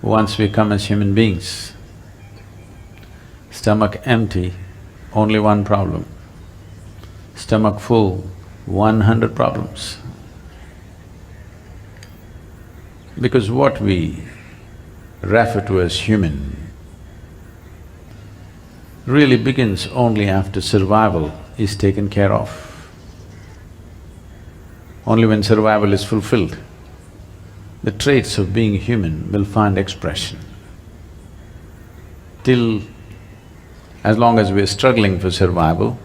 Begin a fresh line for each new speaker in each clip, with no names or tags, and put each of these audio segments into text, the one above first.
Once we come as human beings, stomach empty, only one problem. Stomach full, 100 problems. Because what we refer to as human really begins only after survival is taken care of. Only when survival is fulfilled, the traits of being human will find expression. As long as we're struggling for survival,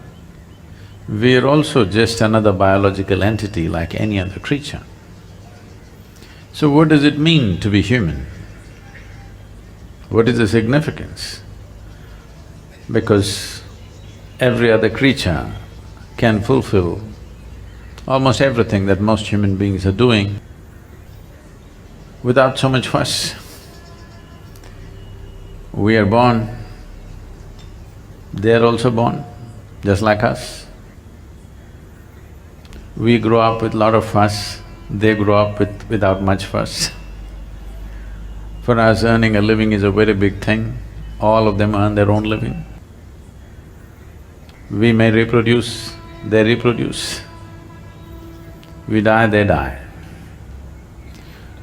we're also just another biological entity like any other creature. So what does it mean to be human? What is the significance? Because every other creature can fulfill almost everything that most human beings are doing without so much fuss. We are born, they are also born, just like us. We grow up with lot of fuss, they grow up without much fuss. For us, earning a living is a very big thing. All of them earn their own living. We may reproduce, they reproduce. We die, they die.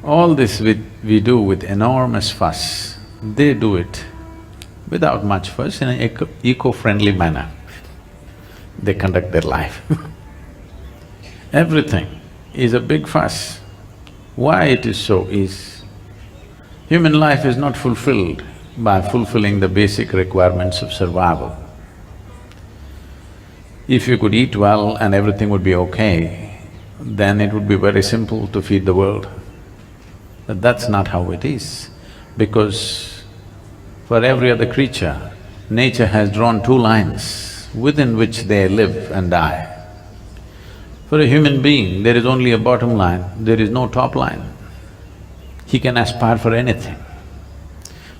All this we do with enormous fuss. They do it without much fuss in an eco-friendly manner. They conduct their life. Everything is a big fuss. Why it is so is, human life is not fulfilled by fulfilling the basic requirements of survival. If you could eat well and everything would be okay, then it would be very simple to feed the world. But that's not how it is, because for every other creature, nature has drawn two lines within which they live and die. For a human being, there is only a bottom line, there is no top line. He can aspire for anything.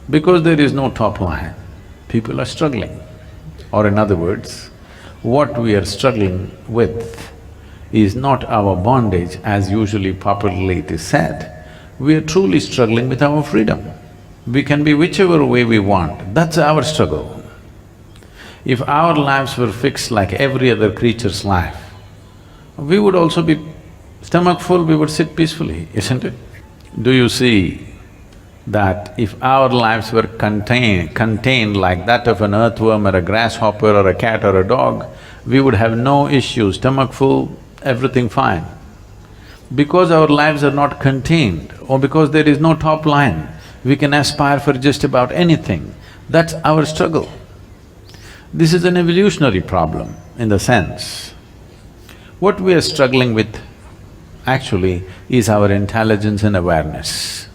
Because there is no top line, people are struggling. Or in other words, what we are struggling with is not our bondage as usually popularly it is said. We are truly struggling with our freedom. We can be whichever way we want, that's our struggle. If our lives were fixed like every other creature's life, we would also be stomach full, we would sit peacefully, isn't it? Do you see that if our lives were contained like that of an earthworm or a grasshopper or a cat or a dog, we would have no issues, stomach full, everything fine. Because our lives are not contained or because there is no top line, we can aspire for just about anything. That's our struggle. This is an evolutionary problem in the sense, what we are struggling with actually is our intelligence and awareness.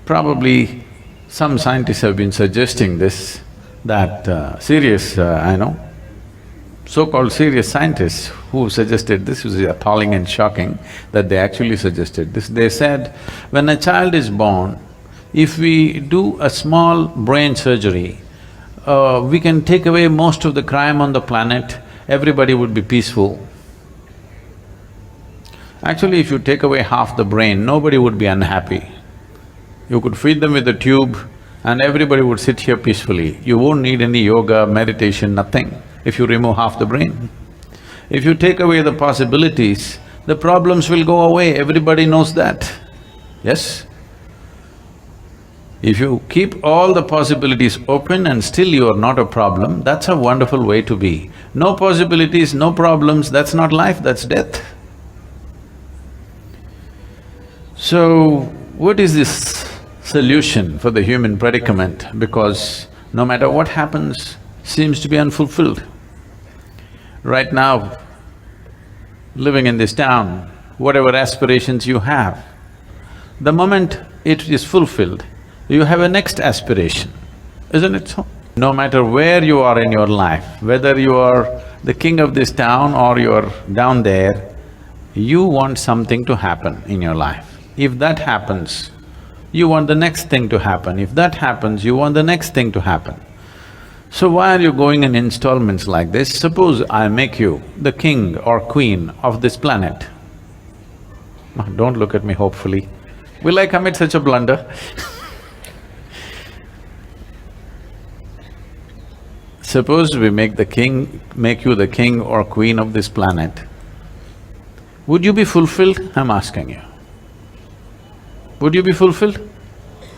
Probably some scientists have been suggesting this, that I know, so-called serious scientists who suggested this was appalling and shocking that they actually suggested this. They said, when a child is born, if we do a small brain surgery, we can take away most of the crime on the planet, everybody would be peaceful. Actually, if you take away half the brain, nobody would be unhappy. You could feed them with a tube and everybody would sit here peacefully. You won't need any yoga, meditation, nothing, if you remove half the brain. If you take away the possibilities, the problems will go away, everybody knows that, yes? If you keep all the possibilities open and still you are not a problem, that's a wonderful way to be. No possibilities, no problems, that's not life, that's death. So, what is this solution for the human predicament? Because no matter what happens, seems to be unfulfilled. Right now, living in this town, whatever aspirations you have, the moment it is fulfilled, you have a next aspiration, isn't it so? No matter where you are in your life, whether you are the king of this town or you're down there, you want something to happen in your life. If that happens, you want the next thing to happen. If that happens, you want the next thing to happen. So why are you going in installments like this? Suppose I make you the king or queen of this planet. Don't look at me hopefully. Will I commit such a blunder? Suppose we make you the king or queen of this planet, would you be fulfilled? I'm asking you. Would you be fulfilled?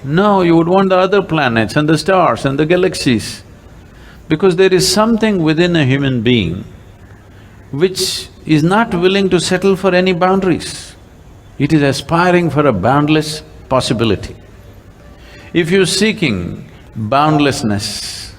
No, you would want the other planets and the stars and the galaxies. Because there is something within a human being which is not willing to settle for any boundaries. It is aspiring for a boundless possibility. If you're seeking boundlessness,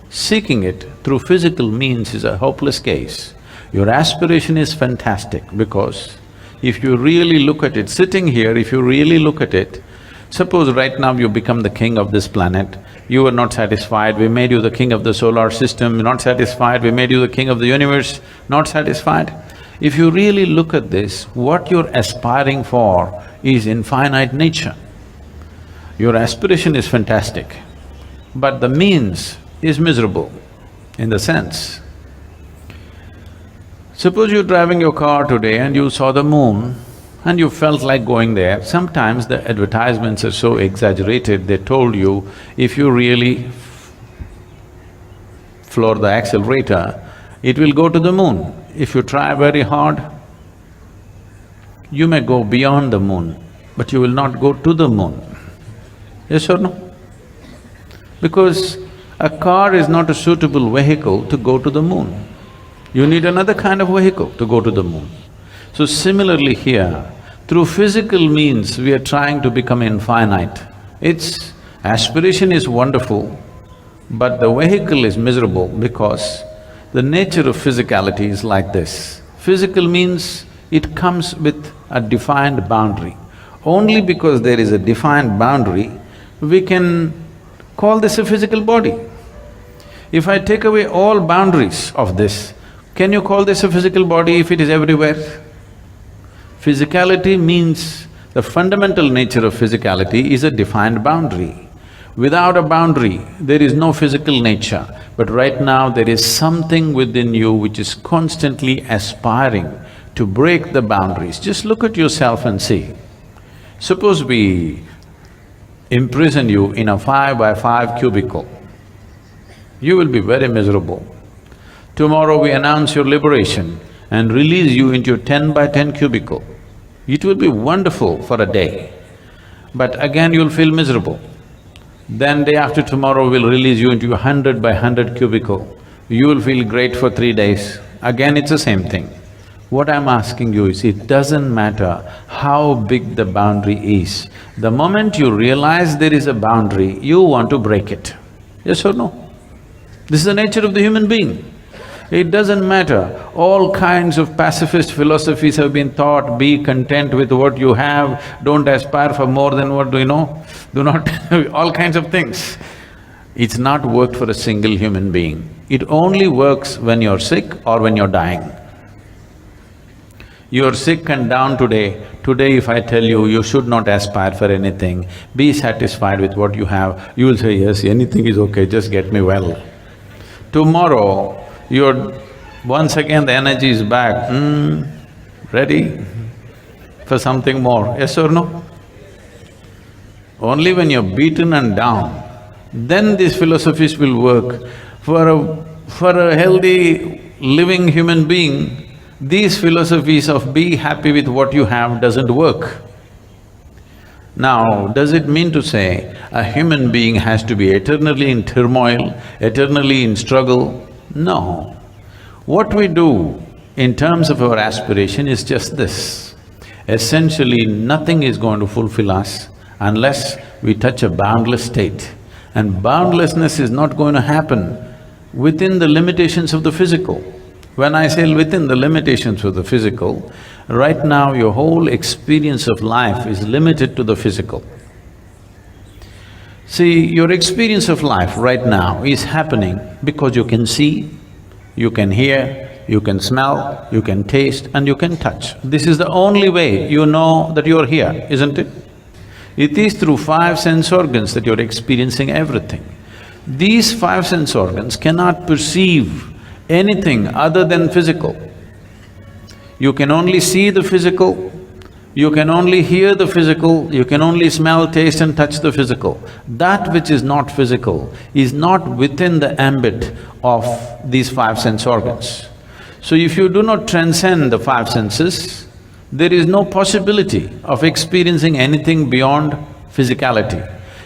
seeking it through physical means is a hopeless case. Your aspiration is fantastic because if you really look at it, sitting here, if you really look at it, suppose right now you become the king of this planet, you were not satisfied, we made you the king of the solar system, not satisfied, we made you the king of the universe, not satisfied. If you really look at this, what you're aspiring for is infinite nature. Your aspiration is fantastic, but the means is miserable in the sense. Suppose you're driving your car today and you saw the moon and you felt like going there. Sometimes the advertisements are so exaggerated, they told you, if you really floor the accelerator, it will go to the moon. If you try very hard, you may go beyond the moon, but you will not go to the moon. Yes or no? Because a car is not a suitable vehicle to go to the moon. You need another kind of vehicle to go to the moon. So similarly here, through physical means we are trying to become infinite. Its aspiration is wonderful, but the vehicle is miserable because the nature of physicality is like this. Physical means it comes with a defined boundary. Only because there is a defined boundary, we can call this a physical body. If I take away all boundaries of this, can you call this a physical body if it is everywhere? Physicality means the fundamental nature of physicality is a defined boundary. Without a boundary, there is no physical nature. But right now, there is something within you which is constantly aspiring to break the boundaries. Just look at yourself and see. Suppose we imprison you in a 5x5 cubicle, you will be very miserable. Tomorrow we announce your liberation and release you into a 10x10 cubicle. It will be wonderful for a day, but again you'll feel miserable. Then day after tomorrow we'll release you into a 100x100 cubicle. You will feel great for 3 days. Again it's the same thing. What I'm asking you is, it doesn't matter how big the boundary is. The moment you realize there is a boundary, you want to break it. Yes or no? This is the nature of the human being. It doesn't matter, all kinds of pacifist philosophies have been taught, be content with what you have, don't aspire for more than what you know, do not all kinds of things. It's not worked for a single human being. It only works when you're sick or when you're dying. You're sick and down today, if I tell you, you should not aspire for anything, be satisfied with what you have, you will say, yes, anything is okay, just get me well. Tomorrow, once again the energy is back, ready for something more, yes or no? Only when you're beaten and down, then these philosophies will work. For a healthy, living human being, these philosophies of be happy with what you have doesn't work. Now, does it mean to say a human being has to be eternally in turmoil, eternally in struggle? No. What we do in terms of our aspiration is just this. Essentially, nothing is going to fulfill us unless we touch a boundless state. And boundlessness is not going to happen within the limitations of the physical. When I say within the limitations of the physical, right now your whole experience of life is limited to the physical. See, your experience of life right now is happening because you can see, you can hear, you can smell, you can taste and you can touch. This is the only way you know that you're here, isn't it? It is through 5 sense organs that you're experiencing everything. These 5 sense organs cannot perceive anything other than physical. You can only see the physical, You can only hear the physical, you can only smell, taste and touch the physical. That which is not physical is not within the ambit of these five sense organs. So if you do not transcend the five senses, there is no possibility of experiencing anything beyond physicality.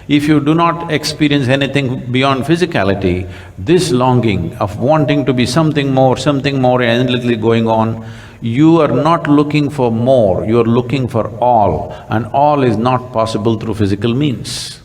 If you do not experience anything beyond physicality, this longing of wanting to be something more endlessly going on, you are not looking for more, you are looking for all, and all is not possible through physical means.